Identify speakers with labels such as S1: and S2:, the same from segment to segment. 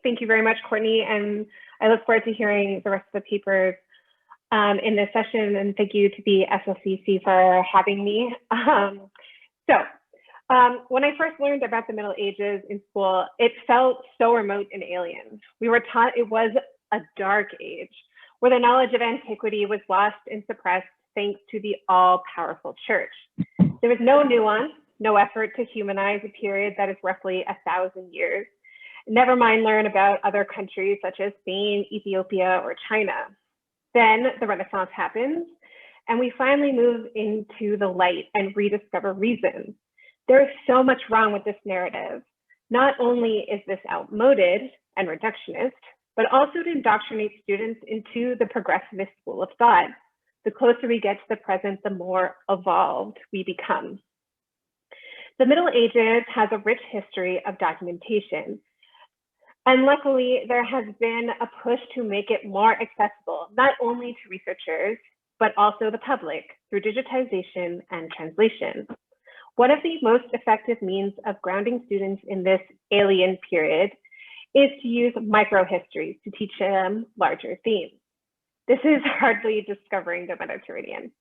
S1: Thank you very much, Courtney, and I look forward to hearing the rest of the papers in this session, and thank you to the SSEC for having me. When I first learned about the Middle Ages in school, it felt so remote and alien. We were taught it was a dark age, where the knowledge of antiquity was lost and suppressed thanks to the all-powerful church. There was no nuance, no effort to humanize a period that is roughly 1,000 years. Never mind learn about other countries such as Spain, Ethiopia, or China. Then the Renaissance happens, and we finally move into the light and rediscover reason. There is so much wrong with this narrative. Not only is this outmoded and reductionist, but also to indoctrinate students into the progressivist school of thought. The closer we get to the present, the more evolved we become. The Middle Ages has a rich history of documentation. And luckily, there has been a push to make it more accessible, not only to researchers, but also the public through digitization and translation. One of the most effective means of grounding students in this alien period is to use microhistories to teach them larger themes. This is hardly discovering the Mediterranean.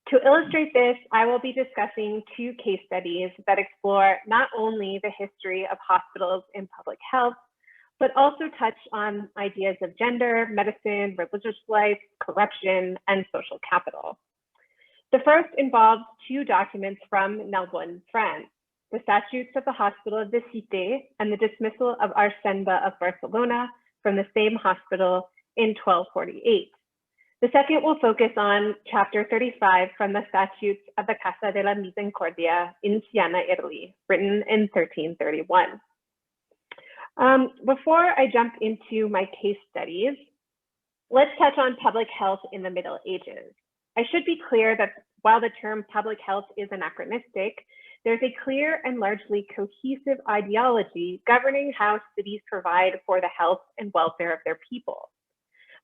S1: To illustrate this, I will be discussing 2 case studies that explore not only the history of hospitals in public health, but also touch on ideas of gender, medicine, religious life, corruption, and social capital. The first involves 2 documents from Narbonne, France, the statutes of the hospital of the Cité and the dismissal of Arsène of Barcelona from the same hospital in 1248. The second will focus on chapter 35 from the statutes of the Casa de la Misericordia in Siena, Italy, written in 1331. Before I jump into my case studies, let's touch on public health in the Middle Ages. I should be clear that while the term public health is anachronistic, there's a clear and largely cohesive ideology governing how cities provide for the health and welfare of their people.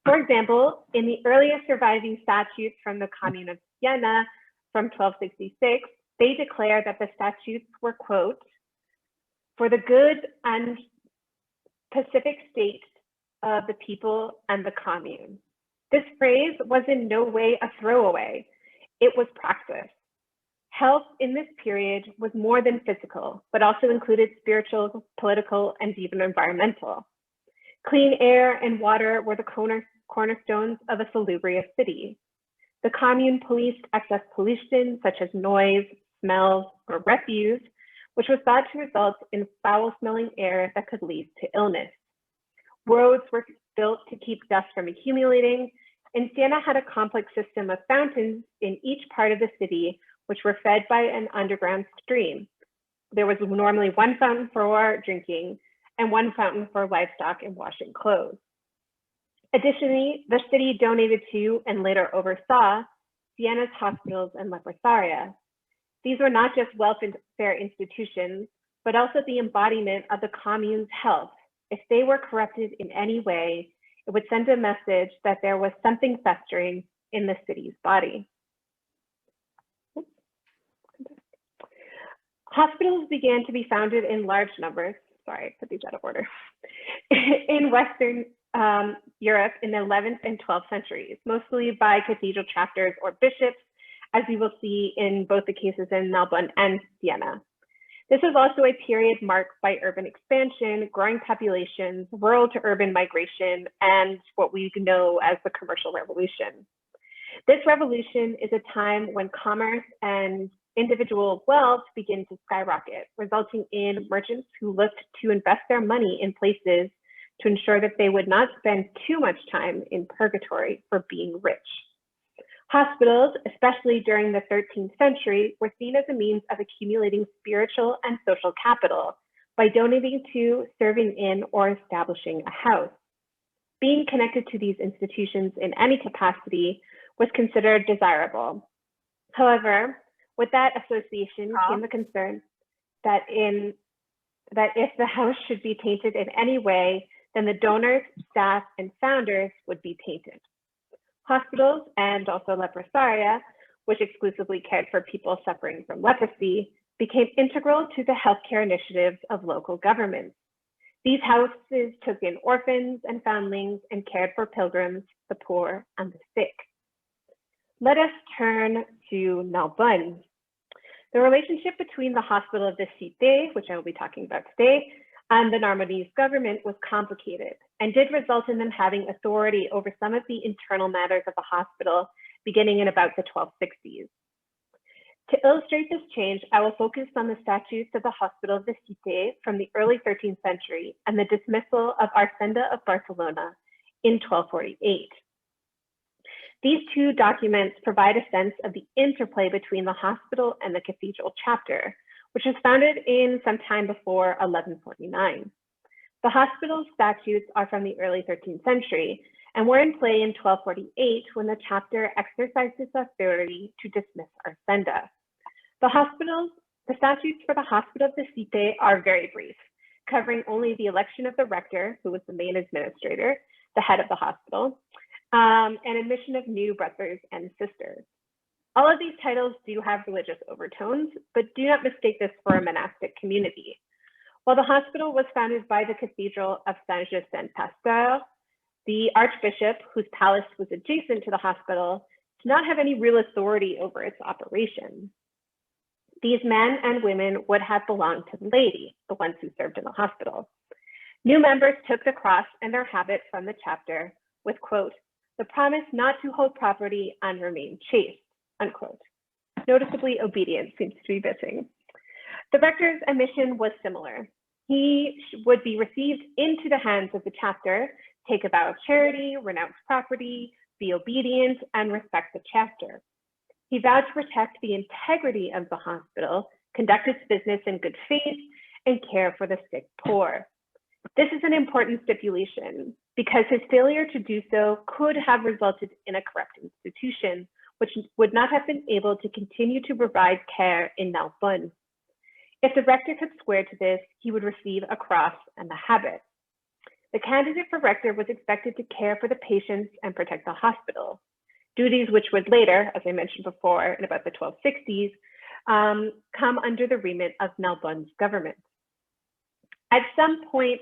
S1: For example, in the earliest surviving statutes from the Commune of Siena from 1266, they declare that the statutes were, quote, for the good and pacific state of the people and the commune. This phrase was in no way a throwaway. It was practice. Health in this period was more than physical, but also included spiritual, political, and even environmental. Clean air and water were the cornerstones of a salubrious city. The commune policed excess pollution, such as noise, smells, or refuse, which was thought to result in foul-smelling air that could lead to illness. Roads were built to keep dust from accumulating, and Siena had a complex system of fountains in each part of the city, which were fed by an underground stream. There was normally 1 fountain for drinking and 1 fountain for livestock and washing clothes. Additionally, the city donated to and later oversaw Siena's hospitals and leprosaria. These were not just welfare institutions, but also the embodiment of the commune's health. If they were corrupted in any way, it would send a message that there was something festering in the city's body. Hospitals began to be founded in large numbers. Sorry, I put these out of order. In Western Europe in the 11th and 12th centuries, mostly by cathedral chapters or bishops, as you will see in both the cases in Narbonne and Siena. This was also a period marked by urban expansion, growing populations, rural to urban migration, and what we know as the commercial revolution. This revolution is a time when commerce and individual wealth begin to skyrocket, resulting in merchants who looked to invest their money in places to ensure that they would not spend too much time in purgatory for being rich. Hospitals, especially during the 13th century, were seen as a means of accumulating spiritual and social capital by donating to, serving in, or establishing a house. Being connected to these institutions in any capacity was considered desirable. However, with that association came the concern that if the house should be tainted in any way, then the donors, staff, and founders would be tainted. Hospitals and also leprosaria, which exclusively cared for people suffering from leprosy, became integral to the healthcare initiatives of local governments. These houses took in orphans and foundlings and cared for pilgrims, the poor, and the sick. Let us turn to Narbonne. The relationship between the hospital of the Cité, which I will be talking about today, and the Narbonnese government was complicated and did result in them having authority over some of the internal matters of the hospital beginning in about the 1260s. To illustrate this change, I will focus on the statutes of the Hospital of the Cité from the early 13th century and the dismissal of Arsenda of Barcelona in 1248. These two documents provide a sense of the interplay between the hospital and the cathedral chapter, which was founded in some time before 1149. The hospital statutes are from the early 13th century and were in play in 1248 when the chapter exercised its authority to dismiss Arsenda. The statutes for the Hospital of the Cité are very brief, covering only the election of the rector, who was the main administrator, the head of the hospital, and admission of new brothers and sisters. All of these titles do have religious overtones, but do not mistake this for a monastic community. While the hospital was founded by the Cathedral of Saint-Just-Saint-Pasteur, the archbishop, whose palace was adjacent to the hospital, did not have any real authority over its operation. These men and women would have belonged to the laity, the ones who served in the hospital. New members took the cross and their habit from the chapter with, quote, the promise not to hold property and remain chaste, unquote. Noticeably, obedience seems to be missing. The rector's mission was similar. He would be received into the hands of the chapter, take a vow of charity, renounce property, be obedient, and respect the chapter. He vowed to protect the integrity of the hospital, conduct its business in good faith, and care for the sick poor. This is an important stipulation because his failure to do so could have resulted in a corrupt institution, which would not have been able to continue to provide care in Narbonne. If the rector could swear to this, he would receive a cross and the habit. The candidate for rector was expected to care for the patients and protect the hospital, duties which would later, as I mentioned before, in about the 1260s, come under the remit of Narbonne's government. At some point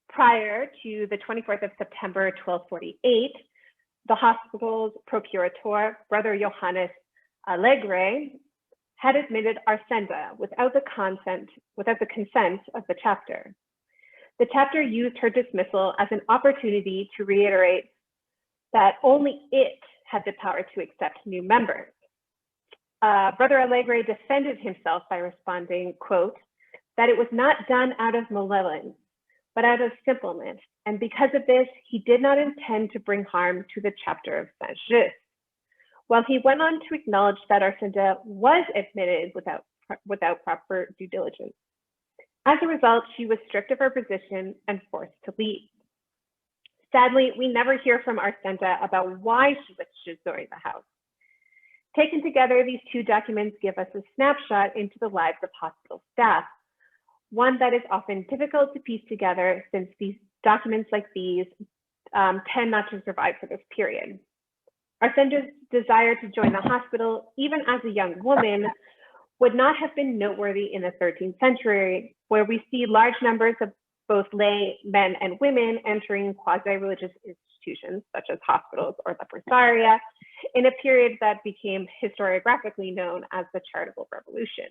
S1: prior to the 24th of September, 1248, the hospital's procurator, Brother Johannes Allegre, had admitted Arsenda without the consent of the chapter. The chapter used her dismissal as an opportunity to reiterate that only it had the power to accept new members. Brother Allegre defended himself by responding, quote, that it was not done out of malevolence, but out of simpleness, and because of this, he did not intend to bring harm to the chapter of Saint-Just. While he went on to acknowledge that Arsenda was admitted without proper due diligence. As a result, she was stripped of her position and forced to leave. Sadly, we never hear from Arsenda about why she wished to join the house. Taken together, these two documents give us a snapshot into the lives of hospital staff, one that is often difficult to piece together since these documents like these tend not to survive for this period. Arsenda's desire to join the hospital, even as a young woman, would not have been noteworthy in the 13th century, where we see large numbers of both lay men and women entering quasi-religious institutions, such as hospitals or leprosaria, in a period that became historiographically known as the Charitable Revolution.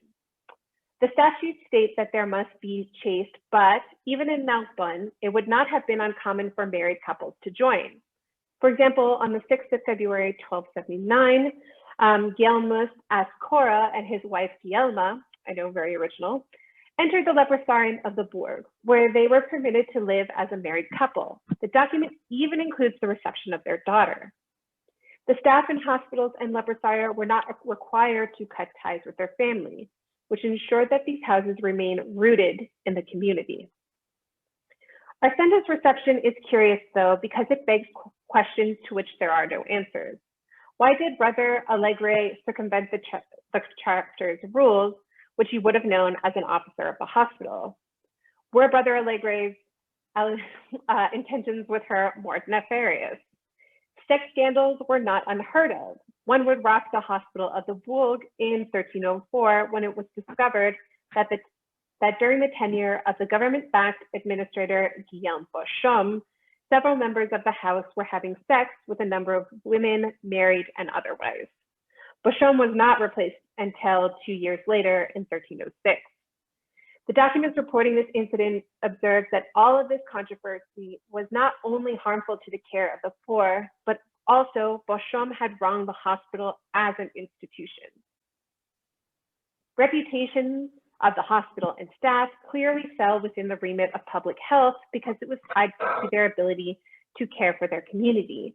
S1: The statute states that there must be chaste, but even in Narbonne, it would not have been uncommon for married couples to join. For example, on the 6th of February, 1279, Guilmus Ascora and his wife Guilma, I know, very original, entered the leprosarium of the Bourg, where they were permitted to live as a married couple. The document even includes the reception of their daughter. The staff in hospitals and leprosaria were not required to cut ties with their family, which ensured that these houses remain rooted in the community. Arsenda's reception is curious, though, because it begs questions to which there are no answers. Why did Brother Allegre circumvent the chapter's rules, which he would have known as an officer of the hospital? Were Brother Allegre's intentions with her more nefarious? Sex scandals were not unheard of. One would rock the hospital of the Bourg in 1304 when it was discovered that that during the tenure of the government-backed administrator Guillaume Beauchamp, several members of the House were having sex with a number of women, married and otherwise. Beauchamp was not replaced until 2 years later in 1306. The documents reporting this incident observed that all of this controversy was not only harmful to the care of the poor, but also Beauchamp had wronged the hospital as an institution. Reputations of the hospital and staff clearly fell within the remit of public health because it was tied to their ability to care for their community.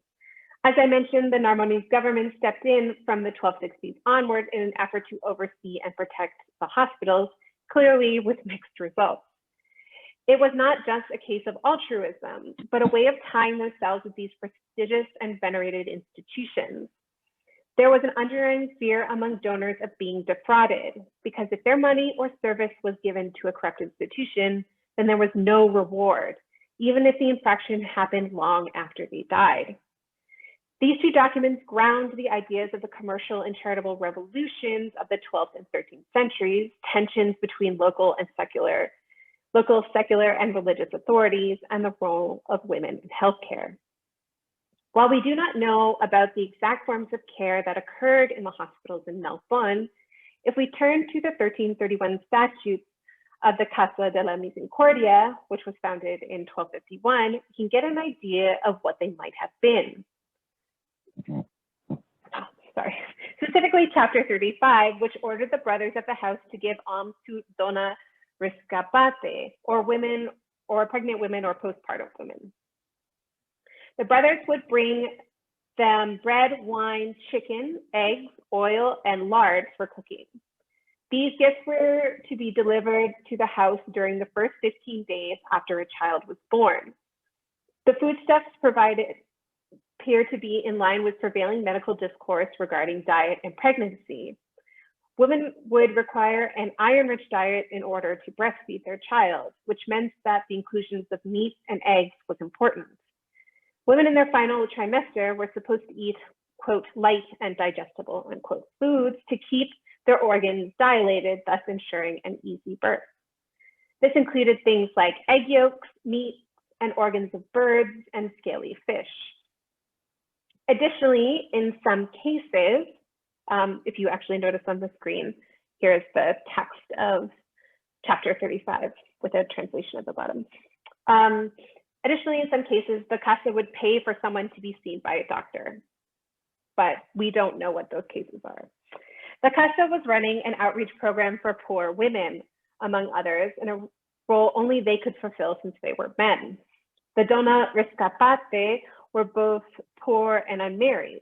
S1: As I mentioned, the Narbonne government stepped in from the 1260s onward in an effort to oversee and protect the hospitals, clearly with mixed results. It was not just a case of altruism, but a way of tying themselves with these prestigious and venerated institutions. There was an underlying fear among donors of being defrauded, because if their money or service was given to a corrupt institution, then there was no reward, even if the infraction happened long after they died. These two documents ground the ideas of the commercial and charitable revolutions of the 12th and 13th centuries, tensions between local, secular and religious authorities, and the role of women in healthcare. While we do not know about the exact forms of care that occurred in the hospitals in Narbonne, if we turn to the 1331 statutes of the Casa de la Misericordia, which was founded in 1251, we can get an idea of what they might have been. Specifically chapter 35, which ordered the brothers of the house to give alms to dona rescapate, or women, or pregnant women or postpartum women. The brothers would bring them bread, wine, chicken, eggs, oil, and lard for cooking. These gifts were to be delivered to the house during the first 15 days after a child was born. The foodstuffs provided appear to be in line with prevailing medical discourse regarding diet and pregnancy. Women would require an iron-rich diet in order to breastfeed their child, which meant that the inclusions of meat and eggs was important. Women in their final trimester were supposed to eat, quote, light and digestible, unquote, foods to keep their organs dilated, thus ensuring an easy birth. This included things like egg yolks, meat, and organs of birds and scaly fish. Additionally, in some cases, if you actually notice on the screen, here's the text of chapter 35 with a translation at the bottom. Additionally, in some cases, the Casa would pay for someone to be seen by a doctor, but we don't know what those cases are. The Casa was running an outreach program for poor women, among others, in a role only they could fulfill since they were men. The dona rescapate were both poor and unmarried.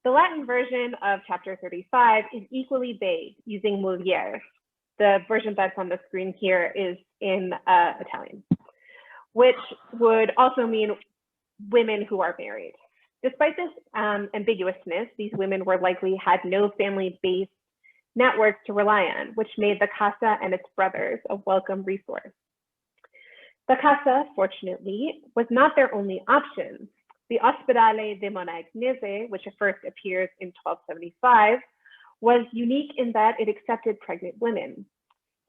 S1: The Latin version of chapter 35 is equally vague, using mulieres. The version that's on the screen here is in Italian, which would also mean women who are married. Despite this ambiguousness, these women were likely had no family-based networks to rely on, which made the Casa and its brothers a welcome resource. The Casa, fortunately, was not their only option. The Ospedale de Monagnese, which at first appears in 1275, was unique in that it accepted pregnant women.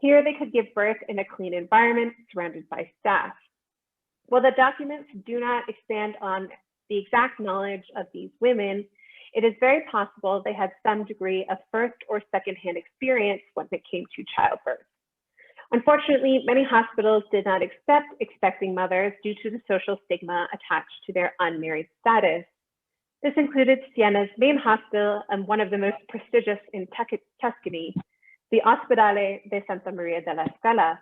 S1: Here they could give birth in a clean environment surrounded by staff. While the documents do not expand on the exact knowledge of these women, it is very possible they had some degree of first or secondhand experience when it came to childbirth. Unfortunately, many hospitals did not accept expecting mothers due to the social stigma attached to their unmarried status. This included Siena's main hospital and one of the most prestigious in Tuscany, the Ospedale de Santa Maria della Scala.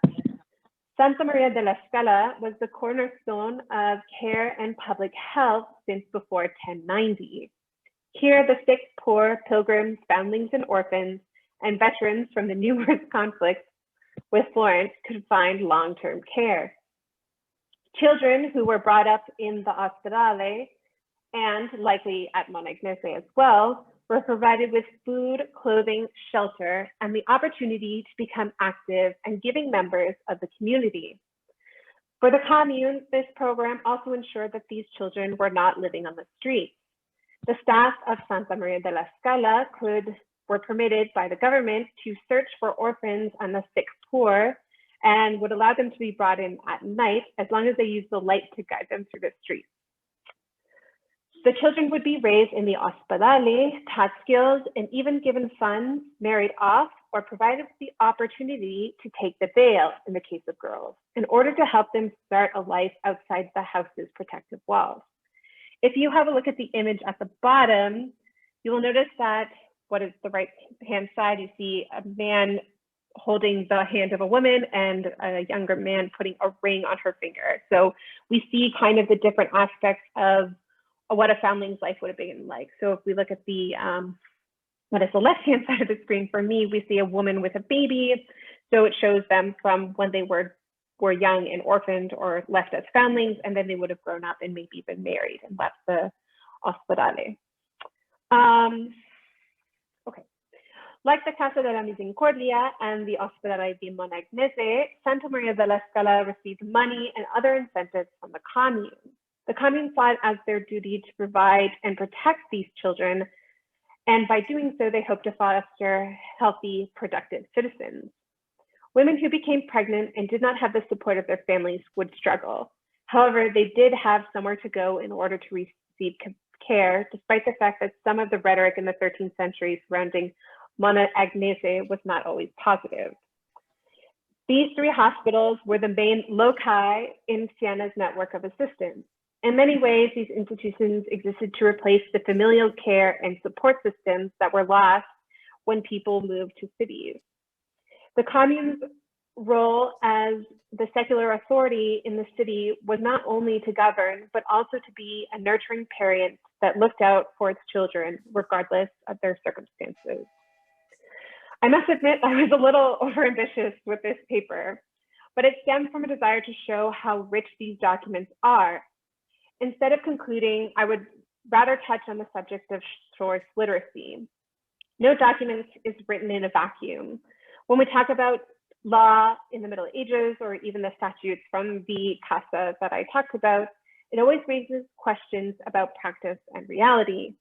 S1: Santa Maria della Scala was the cornerstone of care and public health since before 1090. Here, the sick, poor, pilgrims, foundlings, and orphans, and veterans from the numerous conflicts with Florence could find long-term care. Children who were brought up in the Ospedale, and likely at Monagnese as well, were provided with food, clothing, shelter, and the opportunity to become active and giving members of the community. For the commune, this program also ensured that these children were not living on the streets. The staff of Santa Maria della Scala were permitted by the government to search for orphans and the sick poor and would allow them to be brought in at night as long as they used the light to guide them through the streets. The children would be raised in the ospedale, taught skills, and even given funds, married off, or provided the opportunity to take the veil in the case of girls, in order to help them start a life outside the house's protective walls. If you have a look at the image at the bottom, you will notice that what is the right-hand side, you see a man holding the hand of a woman and a younger man putting a ring on her finger. So we see kind of the different aspects of what a foundling's life would have been like. So if we look at the, what is the left-hand side of the screen for me, we see a woman with a baby. So it shows them from when they were young and orphaned or left as foundlings, and then they would have grown up and maybe been married, and that's the ospedale. Okay. Like the Casa de la Misericordia and the Ospedale di Monagnese, Santa Maria della Scala received money and other incentives from the commune. The commune saw it as their duty to provide and protect these children, and by doing so, they hoped to foster healthy, productive citizens. Women who became pregnant and did not have the support of their families would struggle. However, they did have somewhere to go in order to receive care, despite the fact that some of the rhetoric in the 13th century surrounding Monagnese was not always positive. These three hospitals were the main loci in Siena's network of assistance. In many ways, these institutions existed to replace the familial care and support systems that were lost when people moved to cities. The commune's role as the secular authority in the city was not only to govern, but also to be a nurturing parent that looked out for its children, regardless of their circumstances. I must admit I was a little overambitious with this paper, but it stemmed from a desire to show how rich these documents are. Instead of concluding, I would rather touch on the subject of source literacy. No document is written in a vacuum. When we talk about law in the Middle Ages, or even the statutes from the Casa that I talked about, it always raises questions about practice and reality.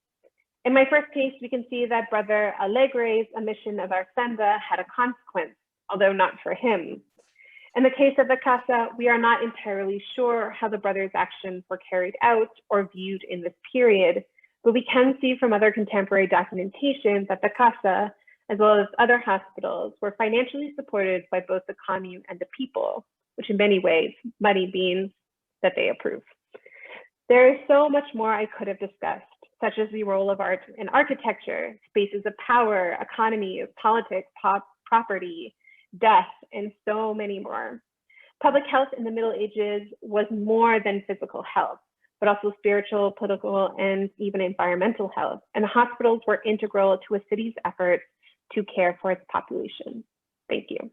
S1: In my first case, we can see that Brother Allegre's omission of our senda had a consequence, although not for him. In the case of the Casa, we are not entirely sure how the brothers' actions were carried out or viewed in this period, but we can see from other contemporary documentation that the Casa, as well as other hospitals, were financially supported by both the commune and the people, which in many ways, money means that they approve. There is so much more I could have discussed, such as the role of art in architecture, spaces of power, economy, politics, property, death, and so many more. Public health in the Middle Ages was more than physical health, but also spiritual, political, and even environmental health. And the hospitals were integral to a city's efforts to care for its population. Thank you.